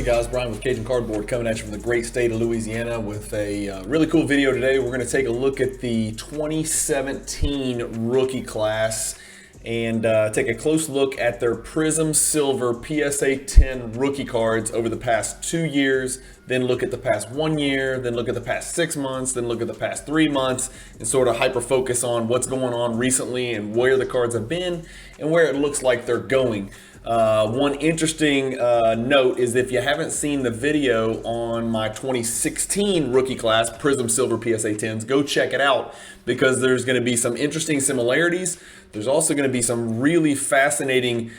Guys, Brian with Cajun Cardboard coming at you from the great state of Louisiana with a really cool video today. We're going to take a look at the 2017 rookie class and take a close look at their Prizm Silver PSA 10 rookie cards over the past 2 years, then look at the past 1 year, then look at the past 6 months, then look at the past 3 months, and sort of hyper focus on what's going on recently and where the cards have been and where it looks like they're going. One interesting note is if you haven't seen the video on my 2016 rookie class, Prizm Silver PSA 10s, go check it out because there's going to be some interesting similarities. There's also going to be some really fascinating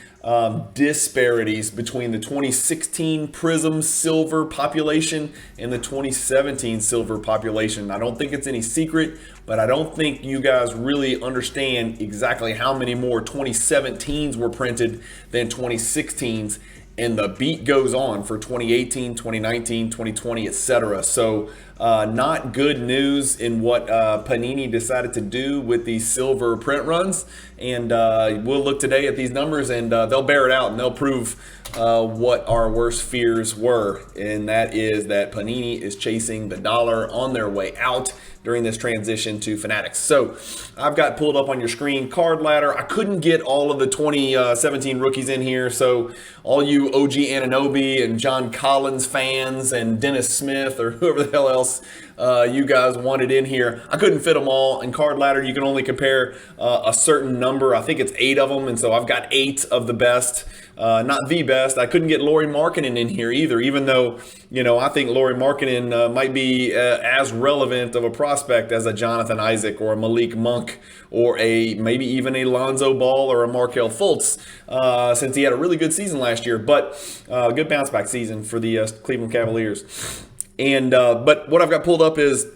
disparities between the 2016 Prizm Silver population and the 2017 Silver population. I don't think it's any secret, but I don't think you guys really understand exactly how many more 2017s were printed than 2016s. And the beat goes on for 2018, 2019, 2020, etc. So not good news in what Panini decided to do with these silver print runs. And we'll look today at these numbers and they'll bear it out and they'll prove what our worst fears were. And that is that Panini is chasing the dollar on their way out during this transition to Fanatics. So I've got pulled up on your screen card ladder. I couldn't get all of the 2017 rookies in here. So all you OG Anunoby and John Collins fans and Dennis Smith or whoever the hell else you guys wanted in here, I couldn't fit them all. In card ladder, you can only compare a certain number. I think it's 8 of them. And so I've got 8 of the best. Not the best. I couldn't get Lauri Markkanen in here either, even though, you know, I think Lauri Markkanen might be as relevant of a prospect as a Jonathan Isaac or a Malik Monk or maybe even a Lonzo Ball or a Markelle Fultz, since he had a really good season last year, but good bounce back season for the Cleveland Cavaliers. And but what I've got pulled up is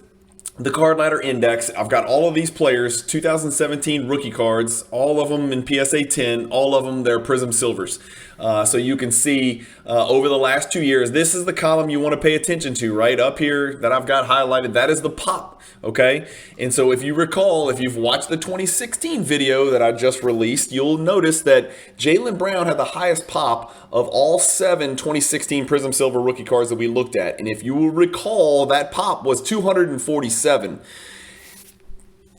the card ladder index. I've got all of these players, 2017 rookie cards, all of them in PSA 10, all of them they're Prizm Silvers. So you can see over the last 2 years, this is the column you want to pay attention to right up here that I've got highlighted. That is the pop, okay? And so if you recall, if you've watched the 2016 video that I just released, you'll notice that Jaylen Brown had the highest pop of all 7 2016 Prizm Silver rookie cards that we looked at. And if you will recall, that pop was 247.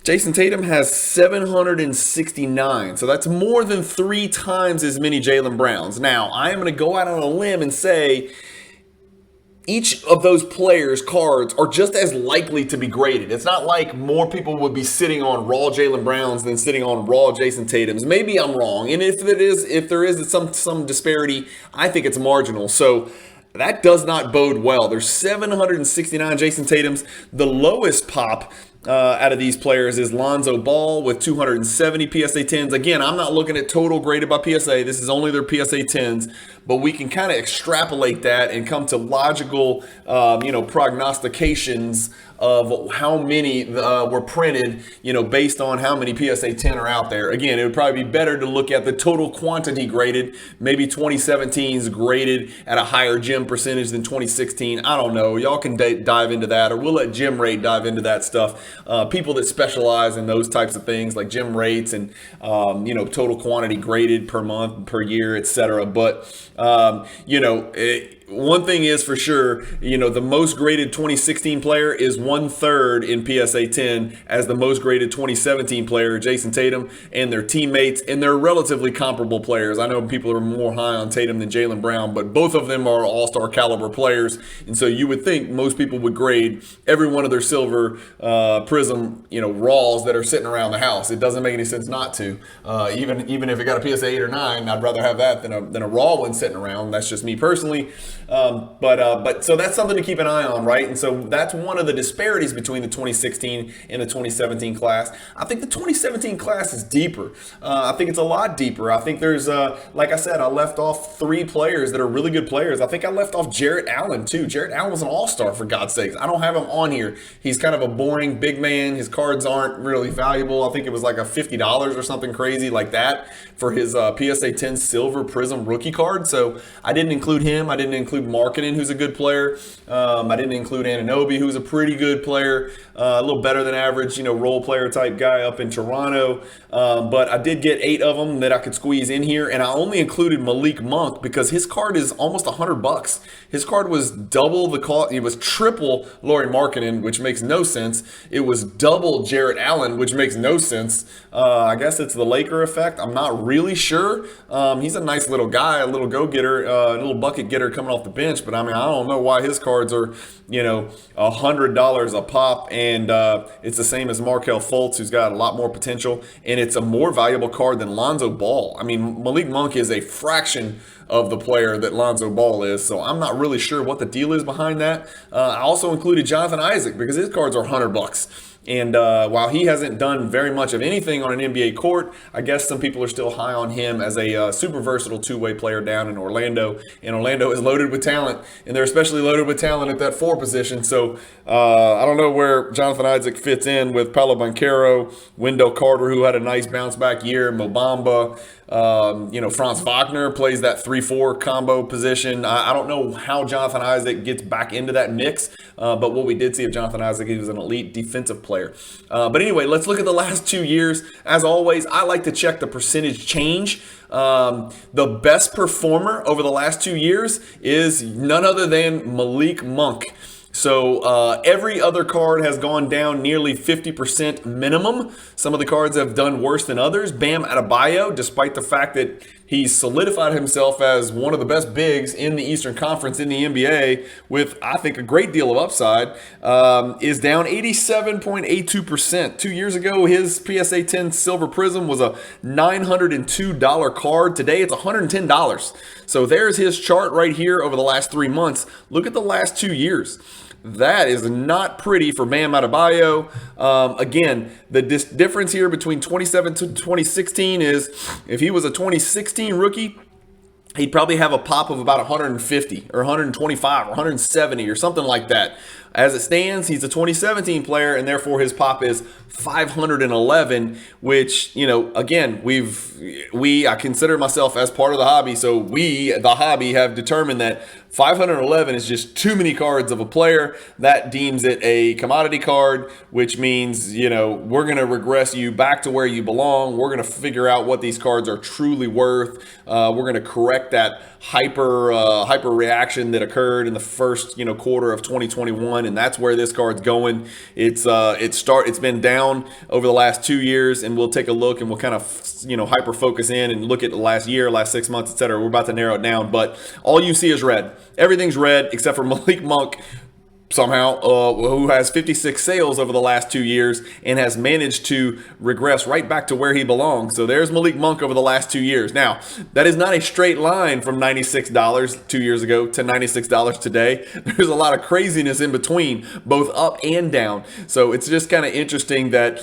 Jason Tatum has 769, so that's more than 3 times as many Jaylen Browns. Now, I am going to go out on a limb and say each of those players' cards are just as likely to be graded. It's not like more people would be sitting on raw Jaylen Browns than sitting on raw Jason Tatums. Maybe I'm wrong, and if there is some disparity, I think it's marginal. So that does not bode well. There's 769 Jason Tatums. The lowest pop out of these players is Lonzo Ball with 270 PSA 10s. Again, I'm not looking at total graded by PSA. This is only their PSA 10s, but we can kind of extrapolate that and come to logical, prognostications of how many were printed, based on how many PSA 10 are out there. Again, it would probably be better to look at the total quantity graded. Maybe 2017's graded at a higher gem percentage than 2016. I don't know. Y'all can dive into that, or we'll let Gem Rate dive into that stuff. People that specialize in those types of things like gem rates and, total quantity graded per month, per year, etc. But, one thing is for sure, the most graded 2016 player is 1/3 in PSA 10 as the most graded 2017 player, Jason Tatum, and their teammates, and they're relatively comparable players. I know people are more high on Tatum than Jaylen Brown, but both of them are all-star caliber players, and so you would think most people would grade every one of their silver Prizm, raws that are sitting around the house. It doesn't make any sense not to. Even if it got a PSA 8 or 9, I'd rather have that than a raw one sitting around. That's just me personally. But so that's something to keep an eye on, right? And so that's one of the disparities between the 2016 and the 2017 class. I think the 2017 class is deeper. I think it's a lot deeper. I think there's, like I said, I left off 3 players that are really good players. I think I left off Jarrett Allen too. Jarrett Allen was an all-star, for God's sakes. I don't have him on here. He's kind of a boring big man. His cards aren't really valuable. I think it was like a $50 or something crazy like that for his PSA 10 silver Prizm rookie card. So I didn't include him. I didn't include include Markkanen, who's a good player. I didn't include Anunoby, who's a pretty good player, a little better than average, role player type guy up in Toronto. But I did get 8 of them that I could squeeze in here, and I only included Malik Monk because his card is almost $100. His card was double the cost. It was triple Lauri Markkanen, which makes no sense. It was double Jarrett Allen, which makes no sense. I guess it's the Laker effect. I'm not really sure. He's a nice little guy, a little go-getter, a little bucket getter coming off the bench. But I don't know why his cards are, $100 a pop. And it's the same as Markelle Fultz, who's got a lot more potential. And it's a more valuable card than Lonzo Ball. Malik Monk is a fraction of the player that Lonzo Ball is. So I'm not really sure what the deal is behind that. I also included Jonathan Isaac because his cards are $100. And while he hasn't done very much of anything on an NBA court, I guess some people are still high on him as a super versatile two-way player down in Orlando. And Orlando is loaded with talent, and they're especially loaded with talent at that 4 position. So I don't know where Jonathan Isaac fits in with Paolo Banchero, Wendell Carter, who had a nice bounce-back year, Mo Bamba. Franz Wagner plays that 3-4 combo position. I don't know how Jonathan Isaac gets back into that mix, but what we did see of Jonathan Isaac, he was an elite defensive player. But anyway, let's look at the last 2 years. As always, I like to check the percentage change. The best performer over the last 2 years is none other than Malik Monk. So every other card has gone down nearly 50% minimum. Some of the cards have done worse than others. Bam Adebayo, despite the fact that he's solidified himself as one of the best bigs in the Eastern Conference in the NBA with, I think, a great deal of upside, is down 87.82%. 2 years ago, his PSA 10 Silver Prizm was a $902 card. Today, it's $110. So there's his chart right here over the last 3 months. Look at the last 2 years. That is not pretty for Bam Adebayo. Again, the difference here between 2017 to 2016 is if he was a 2016 rookie, he'd probably have a pop of about 150 or 125 or 170 or something like that. As it stands, he's a 2017 player, and therefore his pop is 511, which, again, I consider myself as part of the hobby, so we, the hobby, have determined that 511 is just too many cards of a player. That deems it a commodity card, which means, we're going to regress you back to where you belong. We're going to figure out what these cards are truly worth. We're going to correct that hyper reaction that occurred in the first, quarter of 2021. And that's where this card's going. It's been down over the last 2 years, and we'll take a look and we'll kind of hyper focus in and look at the last year, last 6 months, etc. We're about to narrow it down, but all you see is red. Everything's red except for Malik Monk, somehow, who has 56 sales over the last 2 years and has managed to regress right back to where he belongs. So there's Malik Monk over the last 2 years. Now, that is not a straight line from $96 2 years ago to $96 today. There's a lot of craziness in between, both up and down. So it's just kind of interesting that,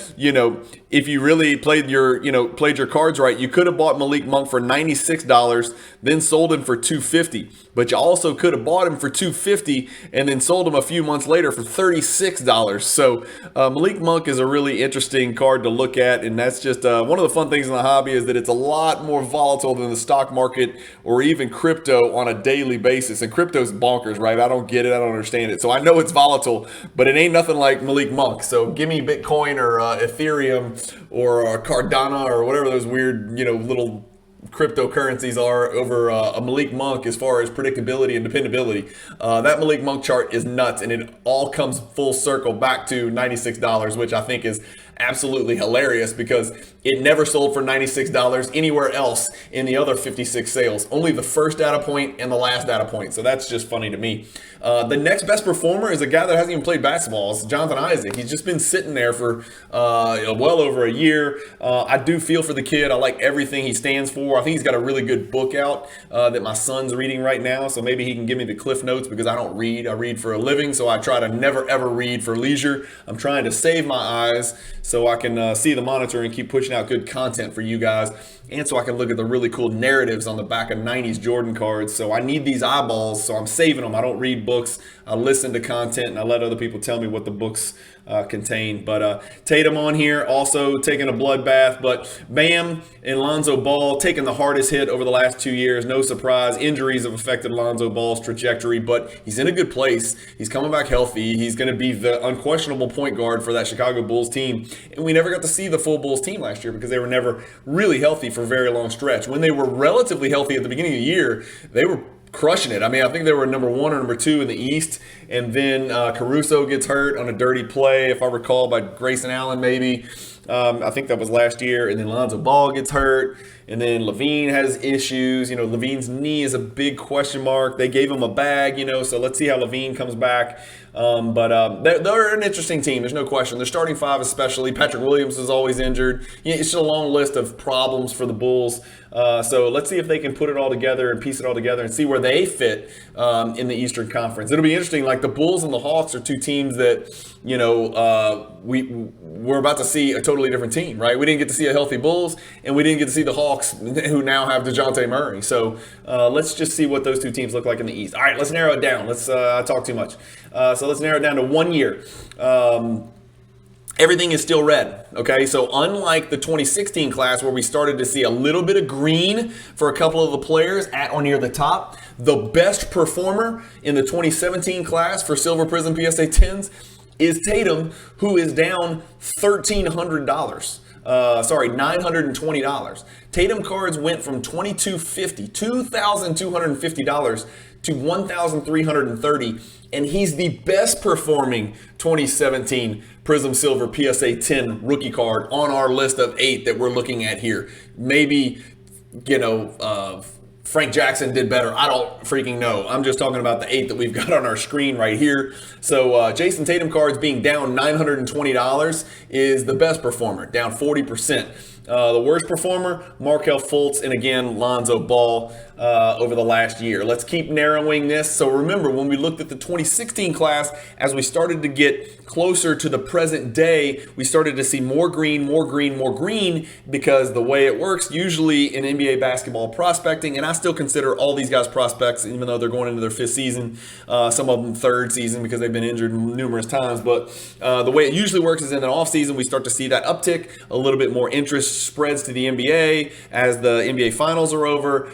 if you really played your cards right, you could have bought Malik Monk for $96, then sold him for $250. But you also could have bought him for $250 and then sold him a few months later for $36. So Malik Monk is a really interesting card to look at, and that's just one of the fun things in the hobby is that it's a lot more volatile than the stock market or even crypto on a daily basis. And crypto's bonkers, right? I don't get it. I don't understand it. So I know it's volatile, but it ain't nothing like Malik Monk. So give me Bitcoin or Ethereum or Cardano or whatever those weird, little cryptocurrencies are over a Malik Monk as far as predictability and dependability. That Malik Monk chart is nuts, and it all comes full circle back to $96, which I think is absolutely hilarious because it never sold for $96 anywhere else in the other 56 sales. Only the first data point and the last data point. So that's just funny to me. The next best performer is a guy that hasn't even played basketball. It's Jonathan Isaac. He's just been sitting there for well over a year. I do feel for the kid. I like everything he stands for. I think he's got a really good book out that my son's reading right now. So maybe he can give me the cliff notes because I don't read. I read for a living. So I try to never, ever read for leisure. I'm trying to save my eyes so I can see the monitor and keep pushing out good content for you guys. And so I can look at the really cool narratives on the back of 90s Jordan cards. So I need these eyeballs, so I'm saving them. I don't read books. I listen to content, and I let other people tell me what the books contain. But Tatum on here also taking a bloodbath. But Bam and Lonzo Ball taking the hardest hit over the last 2 years. No surprise. Injuries have affected Lonzo Ball's trajectory, but he's in a good place. He's coming back healthy. He's going to be the unquestionable point guard for that Chicago Bulls team. And we never got to see the full Bulls team last year because they were never really healthy for a very long stretch. When they were relatively healthy at the beginning of the year, they were crushing it. I mean, I think they were number 1 or number 2 in the East. And then Caruso gets hurt on a dirty play, if I recall, by Grayson Allen maybe. I think that was last year. And then Lonzo Ball gets hurt. And then Levine has issues. Levine's knee is a big question mark. They gave him a bag, so let's see how Levine comes back. But they're an interesting team. There's no question. Their starting five especially. Patrick Williams is always injured. It's just a long list of problems for the Bulls. So let's see if they can put it all together and piece it all together and see where they fit in the Eastern Conference. It'll be interesting. Like the Bulls and the Hawks are two teams that, we're about to see a totally different team, right? We didn't get to see a healthy Bulls, and we didn't get to see the Hawks, who now have DeJounte Murray. So let's just see what those two teams look like in the East. All right, let's narrow it down. I talk too much. So let's narrow it down to 1 year. Everything is still red, okay? So unlike the 2016 class where we started to see a little bit of green for a couple of the players at or near the top, the best performer in the 2017 class for Silver Prizm PSA 10s is Tatum, who is down $1,300. $920. Tatum cards went from $2,250 to $1,330, and he's the best performing 2017 Prizm Silver PSA 10 rookie card on our list of 8 that we're looking at here. Maybe, Frank Jackson did better. I don't freaking know. I'm just talking about the 8 that we've got on our screen right here. So Jason Tatum cards being down $920 is the best performer, down 40%. The worst performer, Markelle Fultz, and again, Lonzo Ball over the last year. Let's keep narrowing this. So remember, when we looked at the 2016 class, as we started to get closer to the present day, we started to see more green, because the way it works, usually in NBA basketball prospecting, and I still consider all these guys prospects, even though they're going into their 5th season, some of them 3rd season because they've been injured numerous times. But the way it usually works is in the offseason, we start to see that uptick, a little bit more interest spreads to the NBA as the NBA finals are over.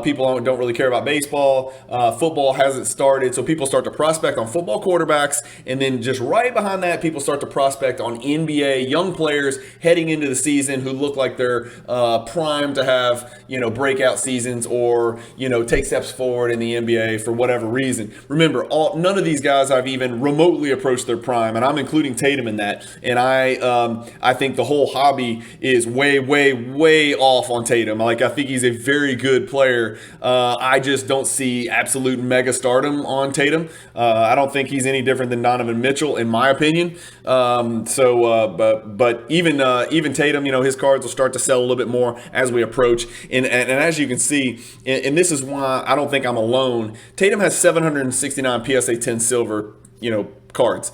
People don't really care about baseball. Football hasn't started, so people start to prospect on football quarterbacks, and then just right behind that, people start to prospect on NBA young players heading into the season who look like they're primed to have, breakout seasons or, take steps forward in the NBA for whatever reason. Remember, none of these guys have even remotely approached their prime, and I'm including Tatum in that. And I think the whole hobby is way off on Tatum. I think he's a very good player. I just don't see absolute mega stardom on Tatum. I don't think he's any different than Donovan Mitchell, in my opinion. But even Tatum, his cards will start to sell a little bit more as we approach. And as you can see, and this is why I don't think I'm alone. Tatum has 769 PSA 10 silver, cards.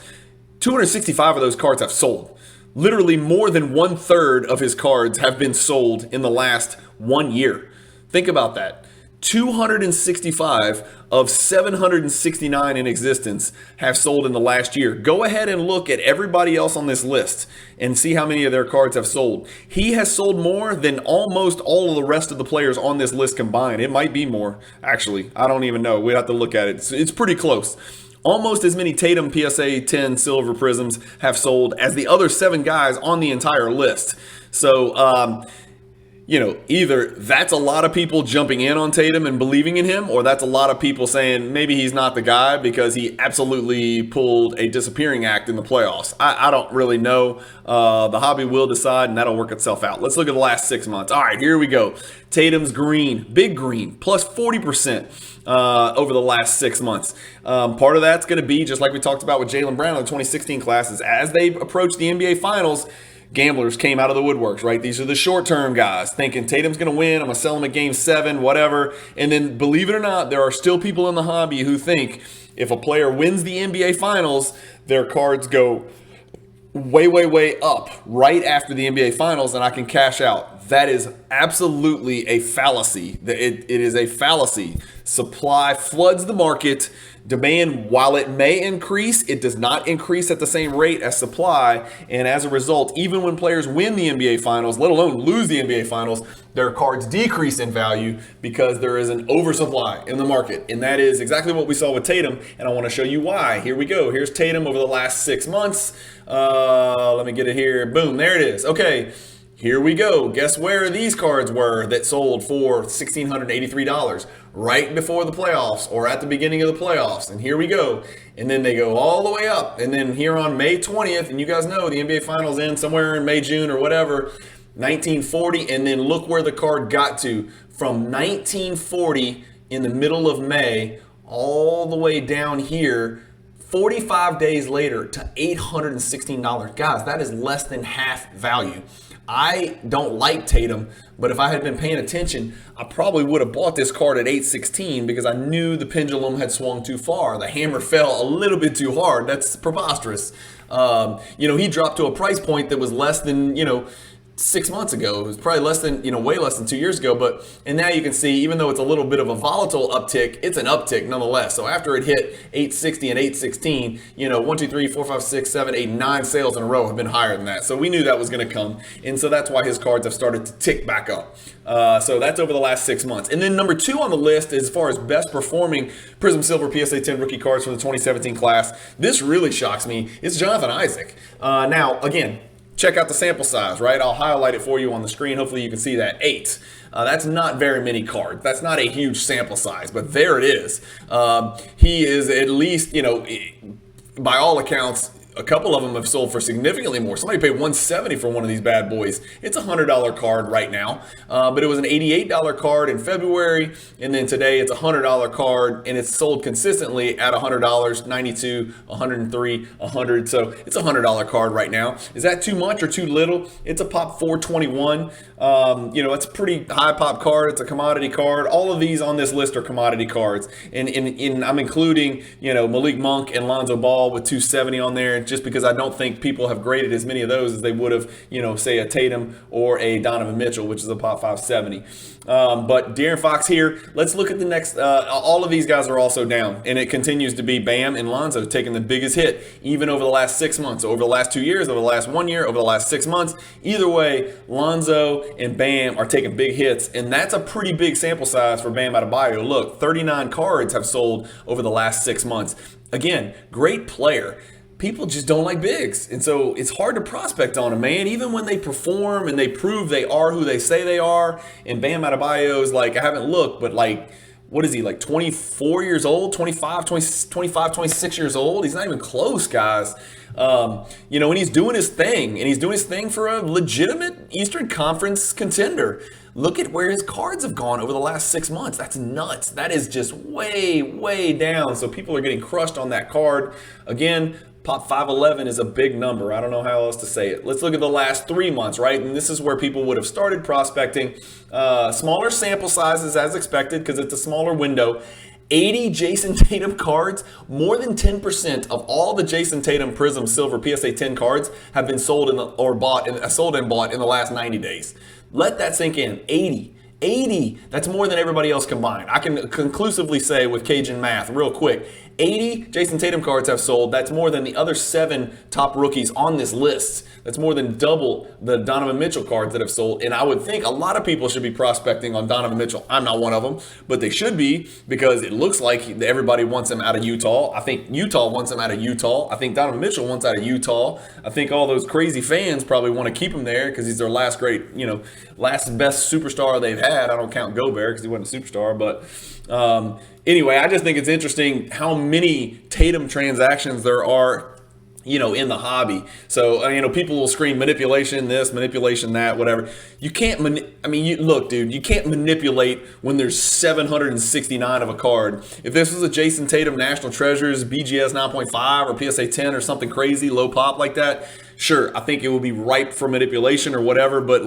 265 of those cards have sold. Literally more than 1/3 of his cards have been sold in the last 1 year. Think about that. 265 of 769 in existence have sold in the last year. Go ahead and look at everybody else on this list and see how many of their cards have sold. He has sold more than almost all of the rest of the players on this list combined. It might be more, actually. I don't even know. We'd have to look at it. It's pretty close. Almost as many Tatum PSA 10 silver prisms have sold as the other 7 guys on the entire list. So, either that's a lot of people jumping in on Tatum and believing in him, or that's a lot of people saying maybe he's not the guy because he absolutely pulled a disappearing act in the playoffs. I don't really know. The hobby will decide, and that'll work itself out. Let's look at the last 6 months. All right, here we go. Tatum's green, big green, plus 40%. Over the last 6 months. Part of that's going to be, just like we talked about with Jaylen Brown in the 2016 classes, as they approach the NBA Finals, gamblers came out of the woodworks, right? These are the short-term guys thinking Tatum's going to win, I'm going to sell him at Game 7, whatever. And then, believe it or not, there are still people in the hobby who think if a player wins the NBA Finals, their cards go way up right after the NBA Finals and I can cash out. That is absolutely a fallacy. It is a fallacy. Supply floods the market. Demand, while it may increase, it does not increase at the same rate as supply. And as a result, even when players win the NBA Finals, let alone lose the NBA Finals, their cards decrease in value because there is an oversupply in the market. And that is exactly what we saw with Tatum. And I want to show you why. Here we go. Here's Tatum over the last 6 months. Let me get it here. Boom, there it is. Okay. Here we go. Guess where these cards were that sold for $1,683 right before the playoffs or at the beginning of the playoffs. And here we go. And then they go all the way up. And then here on May 20th, and you guys know the NBA Finals end somewhere in May, June or whatever, 1940. And then look where the card got to from 1940 in the middle of May all the way down here 45 days later to $816. Guys, that is less than half value. I don't like Tatum, but if I had been paying attention, I probably would have bought this card at $816 because I knew the pendulum had swung too far. The hammer fell a little bit too hard. That's preposterous. He dropped to a price point that was less than, 6 months ago. It was probably less than, way less than 2 years ago. And now you can see, even though it's a little bit of a volatile uptick, it's an uptick nonetheless. So after it hit 860 and 816, 1, 2, 3, 4, 5, 6, 7, 8, 9 sales in a row have been higher than that. So we knew that was going to come. And so that's why his cards have started to tick back up. So that's over the last 6 months. And then number 2 on the list, as far as best performing Prizm Silver PSA 10 rookie cards for the 2017 class, this really shocks me. It's Jonathan Isaac. Now, again, check out the sample size, right? I'll highlight it for you on the screen. Hopefully you can see that. 8. That's not very many cards. That's not a huge sample size, but there it is. He is at least, by all accounts, a couple of them have sold for significantly more. Somebody paid $170 for one of these bad boys. It's a $100 card right now, but it was an $88 card in February, and then today it's a $100 card, and it's sold consistently at $100, $92, $103, $100. So it's a $100 card right now. Is that too much or too little? It's a pop 421. It's a pretty high pop card. It's a commodity card. All of these on this list are commodity cards, and I'm including Malik Monk and Lonzo Ball with 270 on there, just because I don't think people have graded as many of those as they would have, say a Tatum or a Donovan Mitchell, which is a pop 570. But De'Aaron Fox here, let's look at the next. All of these guys are also down, and it continues to be Bam and Lonzo taking the biggest hit, even over the last 6 months, over the last 2 years, over the last 1 year, over the last 6 months. Either way, Lonzo and Bam are taking big hits, and that's a pretty big sample size for Bam Adebayo. Look, 39 cards have sold over the last 6 months. Again, great player. People just don't like bigs. And so it's hard to prospect on them, man. Even when they perform and they prove they are who they say they are. And Bam Adebayo is like, I haven't looked, but what is he, 24 years old, 25, 26 years old? He's not even close, guys. And he's doing his thing. And he's doing his thing for a legitimate Eastern Conference contender. Look at where his cards have gone over the last 6 months. That's nuts. That is just way, way down. So people are getting crushed on that card. Again, pop 511 is a big number. I don't know how else to say it. Let's look at the last 3 months, right? And this is where people would have started prospecting. Smaller sample sizes as expected because it's a smaller window. 80 Jason Tatum cards, more than 10% of all the Jason Tatum Prizm Silver PSA 10 cards have been sold and bought in the last 90 days. Let that sink in. 80. That's more than everybody else combined. I can conclusively say with Cajun math real quick, 80 Jason Tatum cards have sold. That's more than the other 7 top rookies on this list. That's more than double the Donovan Mitchell cards that have sold. And I would think a lot of people should be prospecting on Donovan Mitchell. I'm not one of them, but they should be because it looks like everybody wants him out of Utah. I think Utah wants him out of Utah. I think Donovan Mitchell wants out of Utah. I think all those crazy fans probably want to keep him there because he's their last best superstar they've had. I don't count Gobert because he wasn't a superstar, but anyway, I just think it's interesting how many Tatum transactions there are, in the hobby. So, people will scream manipulation this, manipulation that, whatever. You can't, look, dude, you can't manipulate when there's 769 of a card. If this was a Jason Tatum National Treasures BGS 9.5 or PSA 10 or something crazy, low pop like that, sure, I think it would be ripe for manipulation or whatever, but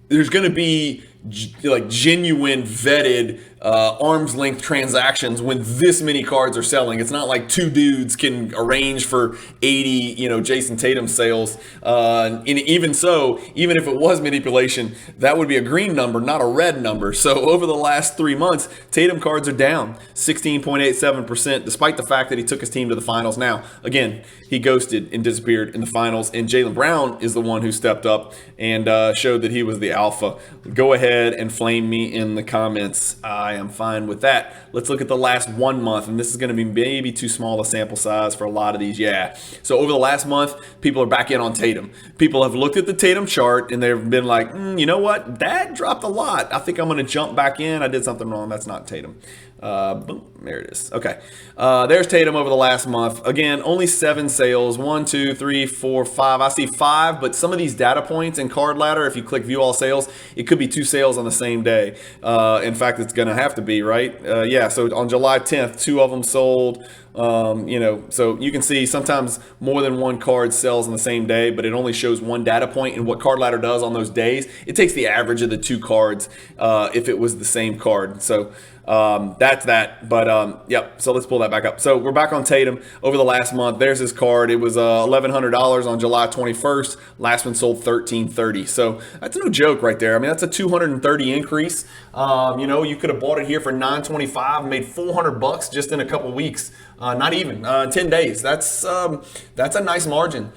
there's going to be genuine vetted arm's length transactions when this many cards are selling. It's not like two dudes can arrange for 80, Jason Tatum sales. And even so, even if it was manipulation, that would be a green number, not a red number. So over the last 3 months, Tatum cards are down 16.87%, despite the fact that he took his team to the finals. Now, again, he ghosted and disappeared in the finals, and Jaylen Brown is the one who stepped up and showed that he was the alpha. Go ahead and flame me in the comments. I am fine with that. Let's look at the last 1 month, and this is going to be maybe too small a sample size for a lot of these. Yeah. So over the last month, people are back in on Tatum. People have looked at the Tatum chart, and they've been like, you know what? That dropped a lot. I think I'm going to jump back in. I did something wrong. That's not Tatum. Boom, there it is. Okay. There's Tatum over the last month. Again, only 7 sales. 1, 2, 3, 4, 5. I see 5, but some of these data points in Card Ladder, if you click view all sales, it could be 2 sales on the same day. In fact, it's going to have to be, right? Yeah, so on July 10th, 2 of them sold. So you can see sometimes more than 1 card sells on the same day, but it only shows 1 data point. And what Card Ladder does on those days, it takes the average of the 2 cards if it was the same card. So that's that. But yep, so let's pull that back up. So we're back on Tatum over the last month. There's his card. It was $1,100 on July 21st. Last one sold $1,330. So that's no joke right there. I mean, that's a 230 increase. You could have bought it here for $925 and made $400 just in a couple weeks. Not even 10 days. That's a nice margin.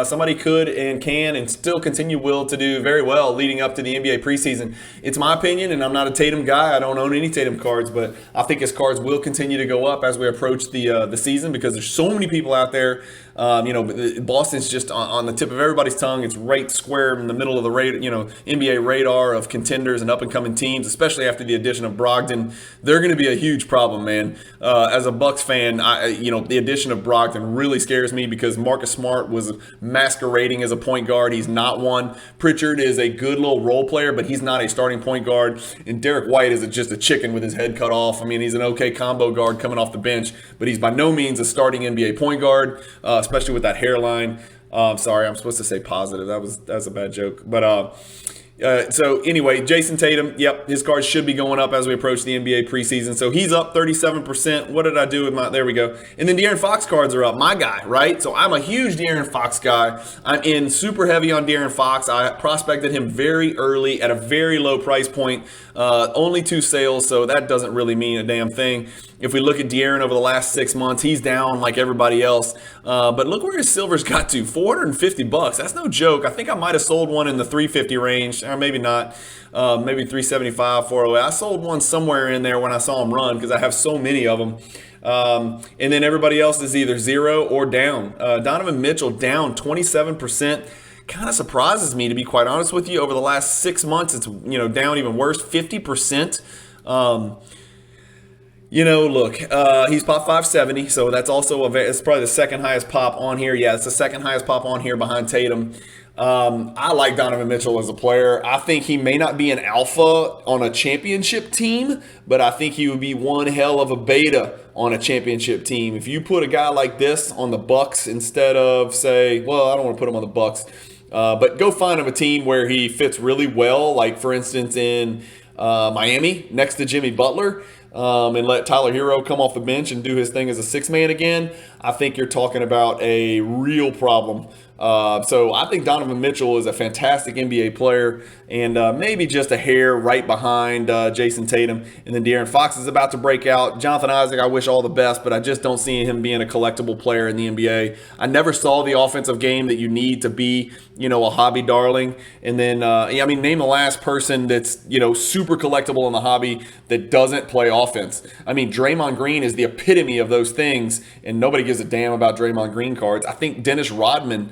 Somebody could and can and still will to do very well leading up to the NBA preseason. It's my opinion, and I'm not a Tatum guy. I don't own any Tatum cards, but I think his cards will continue to go up as we approach the season because there's so many people out there. Boston's just on the tip of everybody's tongue. It's right square in the middle of the NBA radar of contenders and up-and-coming teams, especially after the addition of Brogdon. They're going to be a huge problem, man. As a Bucks fan, the addition of Brogdon really scares me because Marcus Smart was masquerading as a point guard. He's not one. Pritchard is a good little role player, but he's not a starting point guard. And Derek White is just a chicken with his head cut off. I mean, he's an okay combo guard coming off the bench, but he's by no means a starting NBA point guard, especially with that hairline. Sorry, I'm supposed to say positive. That was a bad joke. But so anyway, Jason Tatum, yep, his cards should be going up as we approach the NBA preseason. So he's up 37%. What did I do with my, there we go. And then De'Aaron Fox cards are up, my guy, right? So I'm a huge De'Aaron Fox guy. I'm in super heavy on De'Aaron Fox. I prospected him very early at a very low price point. Only 2 sales, so that doesn't really mean a damn thing. If we look at De'Aaron over the last 6 months, he's down like everybody else. But look where his silver's got to, $450. That's no joke. I think I might have sold one in the $350 range, or maybe not. Maybe $375, $408. I sold one somewhere in there when I saw him run because I have so many of them. And then everybody else is either 0 or down. Donovan Mitchell down 27%. Kind of surprises me, to be quite honest with you. Over the last 6 months, it's down even worse, 50%. Look, he's pop 570, so that's also it's probably the second highest pop on here. Yeah, it's the second highest pop on here behind Tatum. I like Donovan Mitchell as a player. I think he may not be an alpha on a championship team, but I think he would be one hell of a beta on a championship team. If you put a guy like this on the Bucks instead of, say, well, I don't want to put him on the Bucks, but go find him a team where he fits really well, like for instance in Miami next to Jimmy Butler. And let Tyler Hero come off the bench and do his thing as a 6-man again, I think you're talking about a real problem. So I think Donovan Mitchell is a fantastic NBA player and maybe just a hair right behind Jason Tatum. And then De'Aaron Fox is about to break out. Jonathan Isaac, I wish all the best, but I just don't see him being a collectible player in the NBA. I never saw the offensive game that you need to be, a hobby darling. And then, name the last person that's, super collectible in the hobby that doesn't play offense. I mean, Draymond Green is the epitome of those things, and nobody gives a damn about Draymond Green cards. I think Dennis Rodman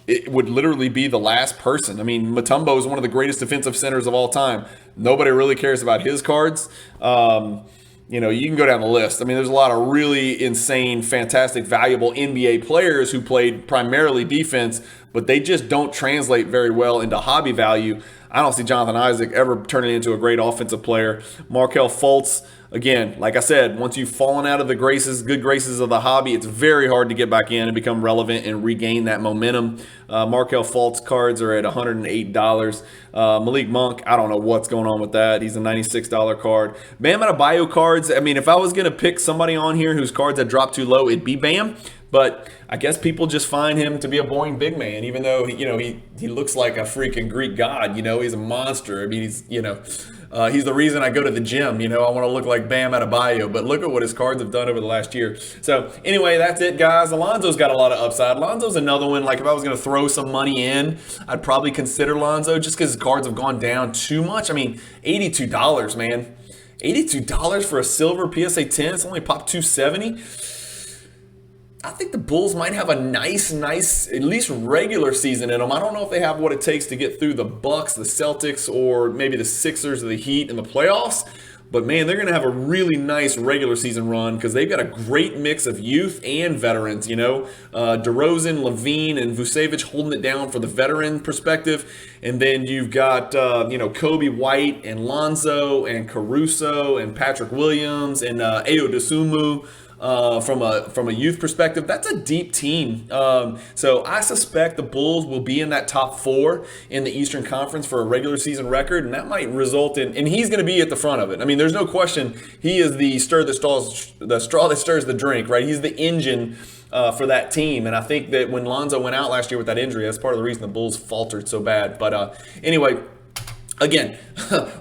it would literally be the last person. I mean, Mutombo is one of the greatest defensive centers of all time. Nobody really cares about his cards. You can go down the list. I mean, there's a lot of really insane, fantastic, valuable NBA players who played primarily defense, but they just don't translate very well into hobby value. I don't see Jonathan Isaac ever turning into a great offensive player. Markelle Fultz, again, like I said, once you've fallen out of the good graces of the hobby, it's very hard to get back in and become relevant and regain that momentum. Markelle Fultz cards are at $108. Malik Monk, I don't know what's going on with that. He's a $96 card. Bam Adebayo cards, I mean, if I was going to pick somebody on here whose cards had dropped too low, it'd be Bam. But I guess people just find him to be a boring big man, even though he looks like a freaking Greek god. He's a monster. I mean, he's the reason I go to the gym. I want to look like Bam Adebayo. But look at what his cards have done over the last year. So anyway, that's it, guys. Alonzo's got a lot of upside. Lonzo's another one. Like if I was going to throw some money in, I'd probably consider Lonzo just because his cards have gone down too much. I mean, $82, man. $82 for a silver PSA 10. It's only popped 270. I think the Bulls might have a nice, at least regular season in them. I don't know if they have what it takes to get through the Bucks, the Celtics, or maybe the Sixers or the Heat in the playoffs. But, man, they're going to have a really nice regular season run because they've got a great mix of youth and veterans, DeRozan, Levine, and Vucevic holding it down for the veteran perspective. And then you've got, Kobe White and Lonzo and Caruso and Patrick Williams and Ayo Dosunmu. From a youth perspective, that's a deep team. So I suspect the Bulls will be in that top 4 in the Eastern Conference for a regular season record, and that might result in, and he's going to be at the front of it. I mean, there's no question he is the straw that stirs the drink, right? He's the engine for that team, and I think that when Lonzo went out last year with that injury, that's part of the reason the Bulls faltered so bad. But anyway. Again,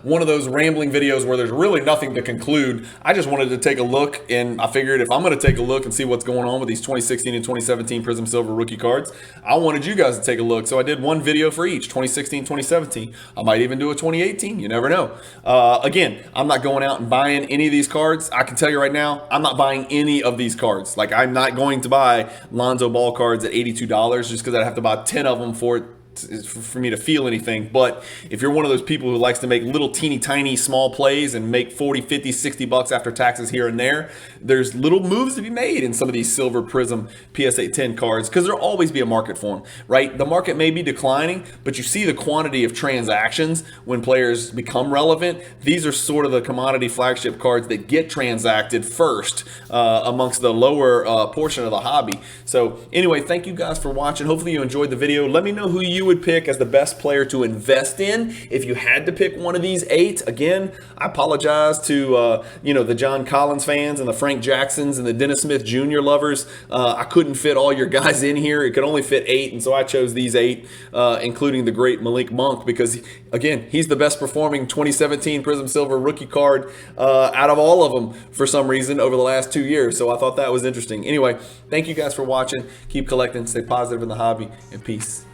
one of those rambling videos where there's really nothing to conclude. I just wanted to take a look, and I figured if I'm going to take a look and see what's going on with these 2016 and 2017 Prizm Silver rookie cards, I wanted you guys to take a look. So I did one video for each, 2016, 2017. I might even do a 2018. You never know. Again, I'm not going out and buying any of these cards. I can tell you right now, I'm not buying any of these cards. Like, I'm not going to buy Lonzo Ball cards at $82 just because I'd have to buy 10 of them for me to feel anything. But if you're one of those people who likes to make little teeny tiny small plays and make 40, 50, 60 bucks after taxes here and there, there's little moves to be made in some of these silver Prizm PSA 10 cards because there'll always be a market for them, right? The market may be declining, but you see the quantity of transactions when players become relevant. These are sort of the commodity flagship cards that get transacted first amongst the lower portion of the hobby. So anyway, thank you guys for watching. Hopefully you enjoyed the video. Let me know who you would pick as the best player to invest in if you had to pick one of these 8. Again, I apologize to the John Collins fans and the Frank Jacksons and the Dennis Smith Jr. lovers. I couldn't fit all your guys in here. It could only fit 8, and so I chose these 8, including the great Malik Monk, because again, he's the best performing 2017 Prizm Silver rookie card out of all of them for some reason over the last 2 years. So I thought that was interesting. Anyway, thank you guys for watching. Keep collecting, stay positive in the hobby, and peace.